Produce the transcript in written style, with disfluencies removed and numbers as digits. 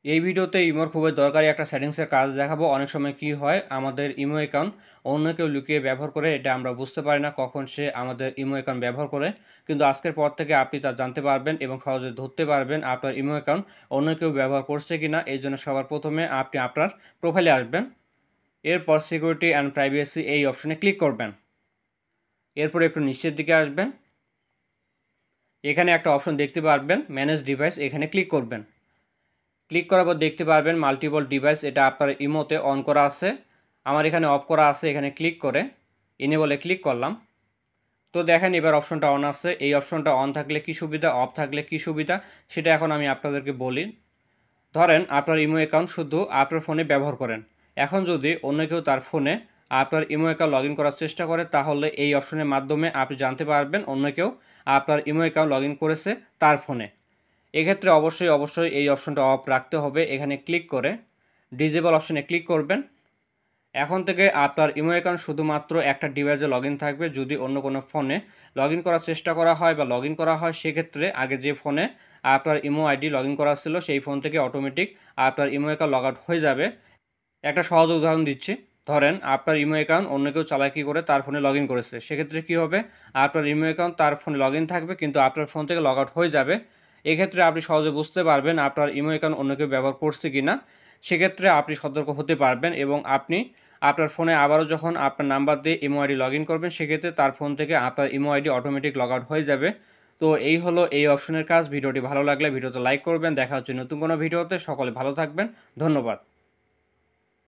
এই ভিডিওতে ইমোর খুবই দরকারি একটা সেটিংসের কাজ দেখাবো। অনেক সময় কি হয়, আমাদের ইমো অ্যাকাউন্ট অন্য কেউ লুকিয়ে ব্যবহার করে, এটা আমরা বুঝতে পারি না কখন সে আমাদের ইমো অ্যাকাউন্ট ব্যবহার করে। কিন্তু আজকের পর থেকে আপনি তা জানতে পারবেন এবং সহজে ধরতে পারবেন আপনার ইমো অ্যাকাউন্ট অন্য কেউ ব্যবহার করছে কিনা। এই জন্য সবার প্রথমে আপনি আপনার প্রোফাইলে আসবেন, এরপর সিকিউরিটি অ্যান্ড প্রাইভেসি এই অপশনে ক্লিক করবেন। এরপর একটু নিচের দিকে আসবেন, এখানে একটা অপশন দেখতে পারবেন ম্যানেজ ডিভাইস, এখানে ক্লিক করবেন। ক্লিক করার পর দেখতে পারবেন মাল্টিপল ডিভাইস, এটা আপনার ইমোতে অন করা আছে, আমার এখানে অফ করা আছে। এখানে ক্লিক করে ইনেবলে ক্লিক করলাম। তো দেখেন এবার অপশনটা অন আছে। এই অপশনটা অন থাকলে কি সুবিধা, অফ থাকলে কি সুবিধা, সেটা এখন আমি আপনাদেরকে বলি। ধরেন আপনার ইমো অ্যাকাউন্ট শুধু আপনার ফোনে ব্যবহার করেন, এখন যদি অন্য কেউ তার ফোনে আপনার ইমো অ্যাকাউন্ট লগ ইন করার চেষ্টা করে, তাহলে এই অপশনের মাধ্যমে আপনি জানতে পারবেন অন্য কেউ আপনার ইমো অ্যাকাউন্ট লগ ইন করেছে তার ফোনে। এক্ষেত্রে অবশ্যই এই অপশনটা অফ রাখতে হবে। এখানে ক্লিক করে ডিজেবল অপশনে ক্লিক করবেন। এখন থেকে আপনার ইমো অ্যাকাউন্ট শুধুমাত্র একটা ডিভাইসে লগ ইন থাকবে। যদি অন্য কোনো ফোনে লগ ইন করার চেষ্টা করা হয় বা লগ ইন করা হয়, সেক্ষেত্রে আগে যে ফোনে আপনার ইমো আইডি লগ ইন করা ছিল সেই ফোন থেকে অটোমেটিক আপনার ইমো অ্যাকাউন্ট লগ আউট হয়ে যাবে। একটা সহজ উদাহরণ দিচ্ছি। ধরেন আপনার ইমো অ্যাকাউন্ট অন্য কেউ চালাকি করে তার ফোনে লগ ইন করেছে, সেক্ষেত্রে কী হবে, আপনার ইমো অ্যাকাউন্ট তার ফোনে লগ ইন থাকবে কিন্তু আপনার ফোন থেকে লগ আউট হয়ে যাবে। এক্ষেত্রে আপনি সহজে বুঝতে পারবেন আপনার ইমো অ্যাকাউন্ট অন্য কেউ ব্যবহার করছে কি না। সেক্ষেত্রে আপনি সতর্ক হতে পারবেন এবং আপনি আপনার ফোনে আবারও যখন আপনার নাম্বার দিয়ে ইমো আইডি লগ ইন করবেন, সেক্ষেত্রে তার ফোন থেকে আপনার imo ID automatic log out হয়ে যাবে। তো এই হলো এই অপশনের কাজ। ভিডিওটি ভালো লাগলে ভিডিওতে লাইক করবেন। দেখা হচ্ছে নতুন কোনো ভিডিওতে। সকলে ভালো থাকবেন, ধন্যবাদ।